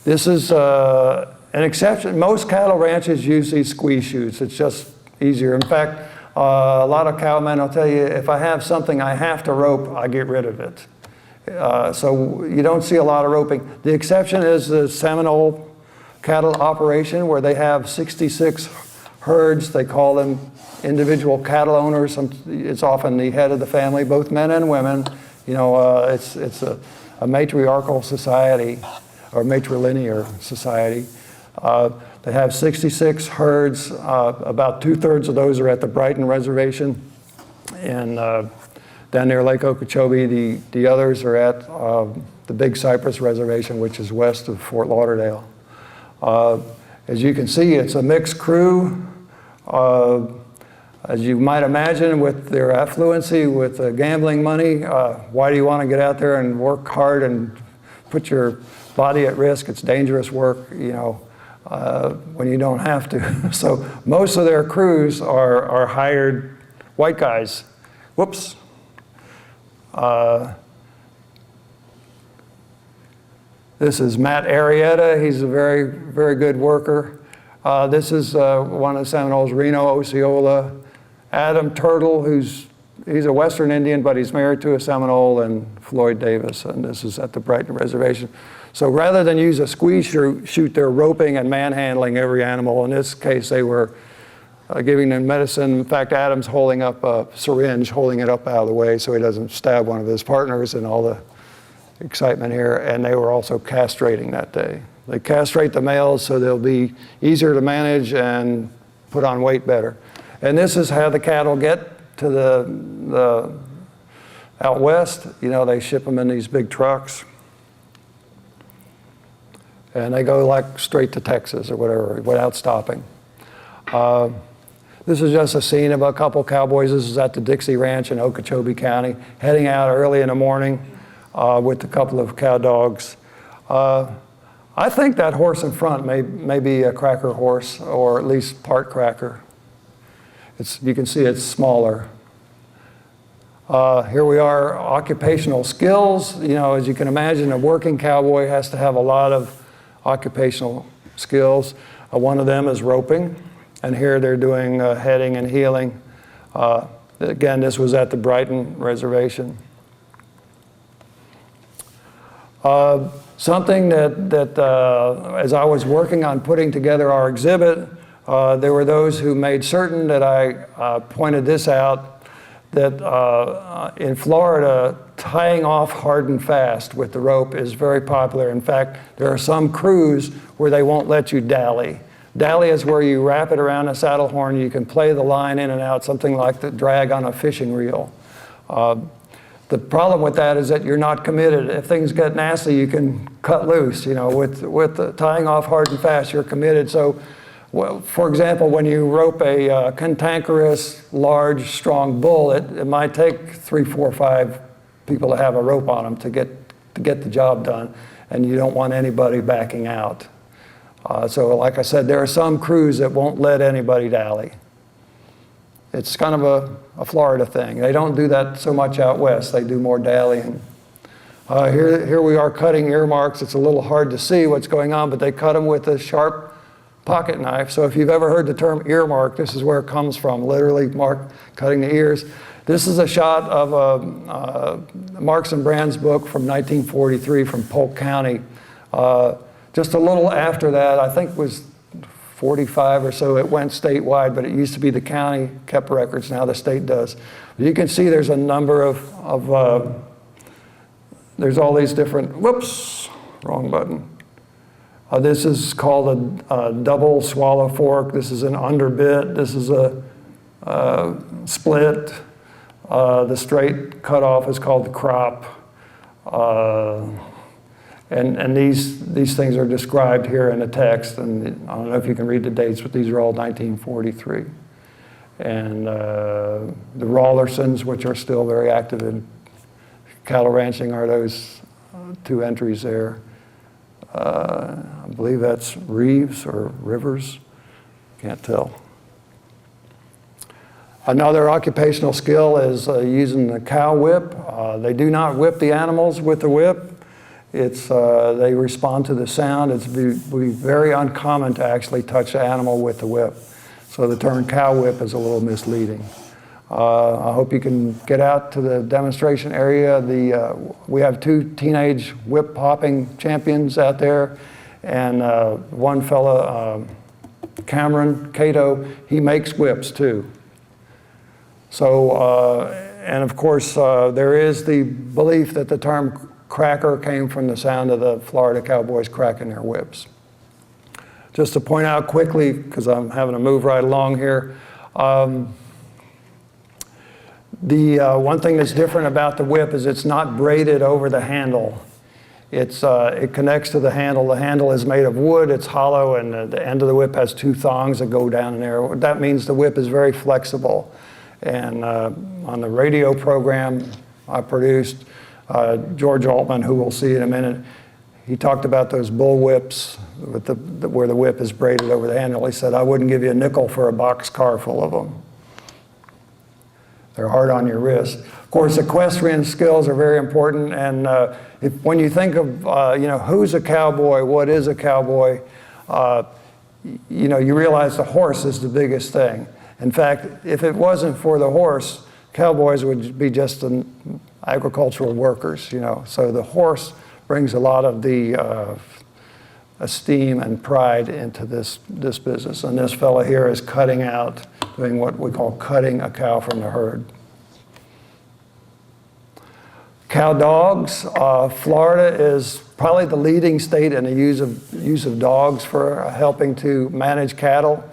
This is an exception. Most cattle ranches use these squeeze chutes. It's just easier. In fact, a lot of cowmen will tell you, if I have something I have to rope, I get rid of it. So you don't see a lot of roping. The exception is the Seminole cattle operation, where they have 66 herds. They call them individual cattle owners. It's often the head of the family, both men and women. You know, it's a matriarchal society, or matrilinear society. They have 66 herds. About 2/3 of those are at the Brighton Reservation, and down near Lake Okeechobee. The others are at the Big Cypress Reservation, which is west of Fort Lauderdale. As you can see, it's a mixed crew. As you might imagine, with their affluency, with gambling money, why do you want to get out there and work hard and put your body at risk? It's dangerous work, you know, when you don't have to. So most of their crews are hired white guys. Whoops. This is Matt Arrieta. He's a very, very good worker. This is one of the Seminoles, Reno Osceola. Adam Turtle, he's a Western Indian, but he's married to a Seminole, and Floyd Davis, and this is at the Brighton Reservation. So rather than use a squeeze chute, they're roping and manhandling every animal. In this case, they were giving them medicine. In fact, Adam's holding up a syringe, holding it up out of the way so he doesn't stab one of his partners, and all the excitement here. And they were also castrating that day. They castrate the males so they'll be easier to manage and put on weight better. And this is how the cattle get to the out west. You know, they ship them in these big trucks. And they go like straight to Texas or whatever without stopping. This is just a scene of a couple cowboys. This is at the Dixie Ranch in Okeechobee County, heading out early in the morning with a couple of cow dogs. I think that horse in front may be a cracker horse, or at least part cracker. You can see it's smaller. Here we are, occupational skills. You know, as you can imagine, a working cowboy has to have a lot of occupational skills. One of them is roping, and here they're doing heading and heeling. Again, this was at the Brighton Reservation. Something that as I was working on putting together our exhibit, there were those who made certain that I pointed this out, that in Florida, tying off hard and fast with the rope is very popular. In fact, there are some crews where they won't let you dally. Dally is where you wrap it around a saddle horn. You can play the line in and out, something like the drag on a fishing reel. The problem with that is that you're not committed. If things get nasty, you can cut loose. You know, with tying off hard and fast, you're committed. So, well, for example, when you rope a cantankerous, large, strong bull, it might take 3, 4, 5 people to have a rope on them to get the job done, and you don't want anybody backing out. So, like I said, there are some crews that won't let anybody dally. It's kind of a Florida thing. They don't do that so much out west. They do more dallying. Here we are cutting earmarks. It's a little hard to see what's going on, but they cut them with a sharp pocket knife. So if you've ever heard the term earmark, this is where it comes from, literally cutting the ears. This is a shot of Marks and Brand's book from 1943 from Polk County. Just a little after that, I think it was 45 or so, it went statewide, but it used to be the county kept records, now the state does. You can see there's a number of there's all these different, whoops, wrong button. This is called a double swallow fork. This is an underbit. This is a split. The straight cutoff is called the crop. And these things are described here in the text, and I don't know if you can read the dates, but these are all 1943. And the Rawlersons, which are still very active in cattle ranching, are those 2 entries there. I believe that's Reeves or Rivers, can't tell. Another occupational skill is using the cow whip. They do not whip the animals with the whip. They respond to the sound. It's be very uncommon to actually touch the animal with the whip. So the term cow whip is a little misleading. I hope you can get out to the demonstration area. We have 2 teenage whip popping champions out there, and one fella, Cameron Cato, he makes whips too. So, and of course, there is the belief that the term cracker came from the sound of the Florida cowboys cracking their whips. Just to point out quickly, because I'm having to move right along here, the one thing that's different about the whip is it's not braided over the handle. It connects to the handle. The handle is made of wood, it's hollow, and the end of the whip has 2 thongs that go down in there. That means the whip is very flexible. And on the radio program I produced, George Altman, who we'll see in a minute, he talked about those bull whips with where the whip is braided over the handle. He said, I wouldn't give you a nickel for a boxcar full of them. They're hard on your wrist. Of course, equestrian skills are very important. And when you think of, who's a cowboy, what is a cowboy, you realize the horse is the biggest thing. In fact, if it wasn't for the horse, cowboys would be just agricultural workers, So the horse brings a lot of the esteem and pride into this business. And this fellow here is doing what we call cutting a cow from the herd. Cow dogs. Florida is probably the leading state in the use of dogs for helping to manage cattle.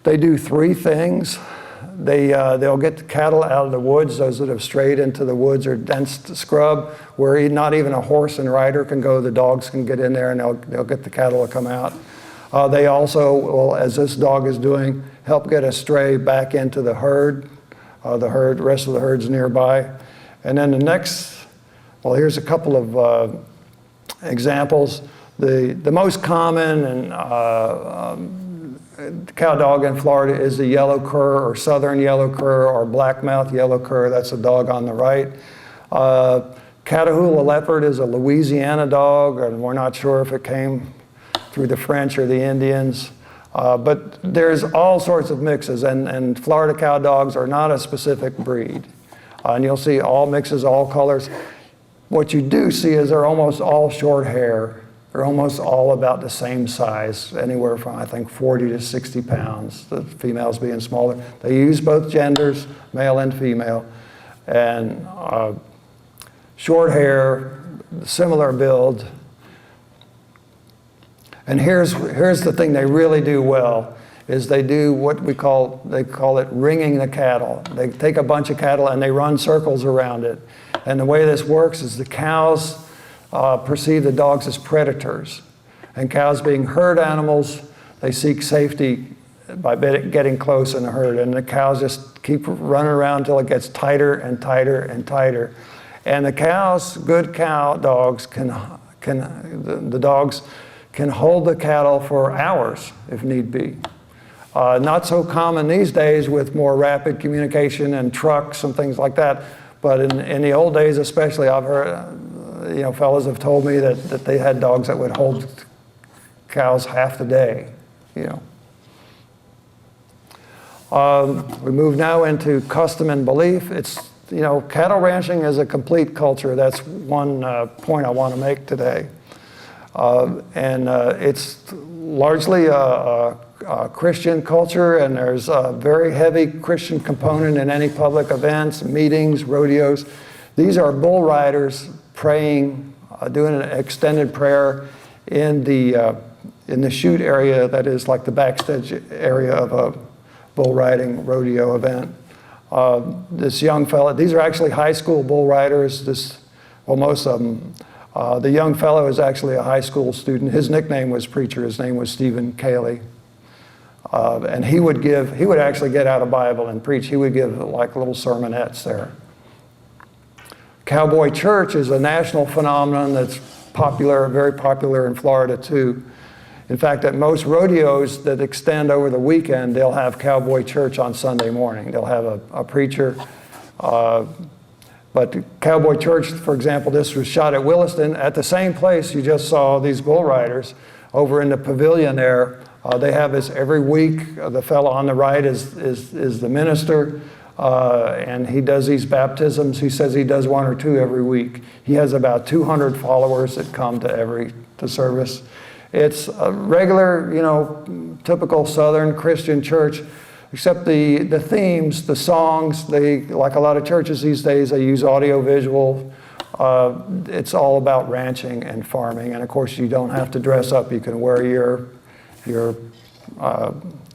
They do 3 things. They'll get the cattle out of the woods, those that have strayed into the woods or dense scrub, where not even a horse and rider can go. The dogs can get in there and they'll get the cattle to come out. They also will, as this dog is doing, help get a stray back into the herd. The rest of the herd's nearby. And then here's a couple of examples. The most common cow dog in Florida is the yellow cur or southern yellow cur or blackmouth yellow cur. That's the dog on the right. Catahoula leopard is a Louisiana dog, and we're not sure if it came through the French or the Indians. But there's all sorts of mixes, and Florida cow dogs are not a specific breed. And you'll see all mixes, all colors. What you do see is they're almost all short hair. They're almost all about the same size, anywhere from, I think, 40 to 60 pounds, the females being smaller. They use both genders, male and female. And short hair, similar build. And here's the thing they really do well, is they do what they call it ringing the cattle. They take a bunch of cattle and they run circles around it. And the way this works is the cows perceive the dogs as predators. And cows being herd animals, they seek safety by getting close in the herd. And the cows just keep running around until it gets tighter and tighter and tighter. And the cows, good cow dogs, the dogs can hold the cattle for hours if need be. Not so common these days with more rapid communication and trucks and things like that. But in the old days especially, I've heard, fellas have told me that they had dogs that would hold cows half the day, We move now into custom and belief. Cattle ranching is a complete culture. That's one point I want to make today. It's largely a Christian culture, and there's a very heavy Christian component in any public events, meetings, rodeos. These are bull riders praying, doing an extended prayer in the chute area that is like the backstage area of a bull riding rodeo event. This young fella, these are actually high school bull riders. Most of them. The young fellow is actually a high school student. His nickname was Preacher. His name was Stephen Cayley. And he would actually get out a Bible and preach. He would give like little sermonettes there. Cowboy church is a national phenomenon that's popular, very popular in Florida too. In fact, at most rodeos that extend over the weekend, they'll have cowboy church on Sunday morning. They'll have a preacher. But the Cowboy Church, for example, this was shot at Williston. At the same place you just saw these bull riders over in the pavilion there. They have this every week. The fellow on the right is the minister, and he does these baptisms. He says he does 1 or 2 every week. He has about 200 followers that come to service. It's a regular, typical Southern Christian church, except the themes, the songs, like a lot of churches these days, they use audio-visual. It's all about ranching and farming, and of course you don't have to dress up. You can wear your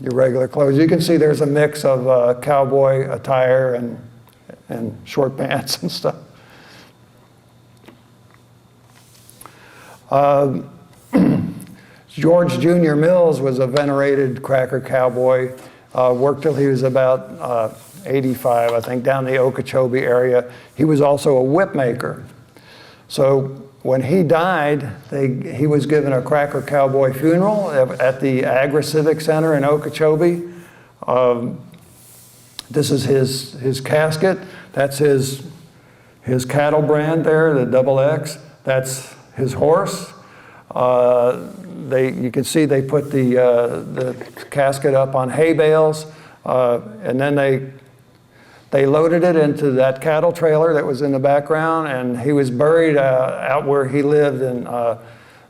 regular clothes. You can see there's a mix of cowboy attire and short pants and stuff. George Jr. Mills was a venerated cracker cowboy. Worked till he was about 85, I think, down the Okeechobee area. He was also a whip maker. So when he died, he was given a cracker cowboy funeral at the Agri-Civic Center in Okeechobee. This is his casket. That's his cattle brand there, the double X. That's his horse. You can see they put the casket up on hay bales, and then they loaded it into that cattle trailer that was in the background, and he was buried out where he lived in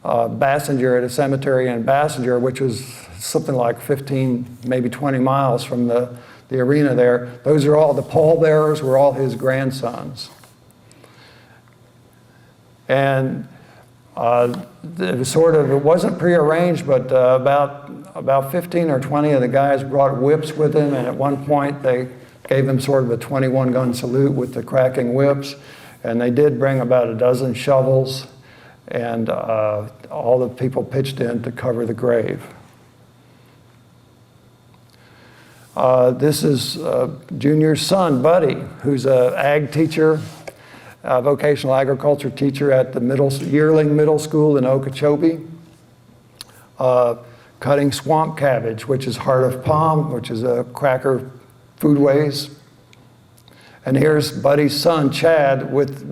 Bassinger, at a cemetery in Bassinger, which was something like 15, maybe 20 miles from the arena there. Those are all, the pallbearers were all his grandsons. And it wasn't prearranged, but about 15 or 20 of the guys brought whips with them, and at one point they gave him sort of a 21-gun salute with the cracking whips, and they did bring about a dozen shovels, and all the people pitched in to cover the grave. This is Junior's son, Buddy, who's an ag teacher, vocational agriculture teacher at the Yearling Middle School in Okeechobee, cutting swamp cabbage, which is heart of palm, which is a cracker foodways. And here's Buddy's son, Chad, with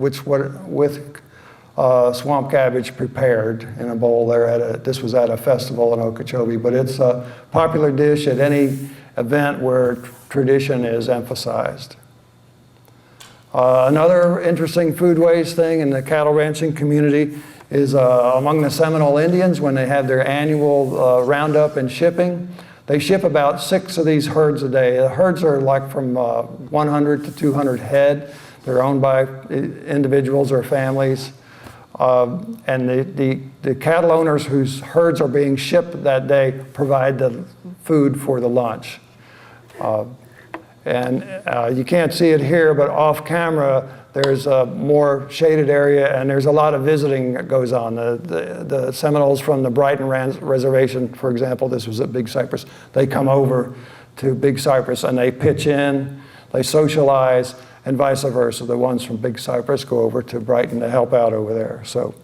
swamp cabbage prepared in a bowl there. This was at a festival in Okeechobee, but it's a popular dish at any event where tradition is emphasized. Another interesting foodways thing in the cattle ranching community is among the Seminole Indians, when they have their annual roundup and shipping, they ship about 6 of these herds a day. The herds are like from 100 to 200 head. They're owned by individuals or families. And the cattle owners whose herds are being shipped that day provide the food for the lunch. You can't see it here, but off camera, there's a more shaded area, and there's a lot of visiting that goes on. The Seminoles from the Brighton Reservation, for example, this was at Big Cypress, they come over to Big Cypress and they pitch in, they socialize, and vice versa. The ones from Big Cypress go over to Brighton to help out over there. So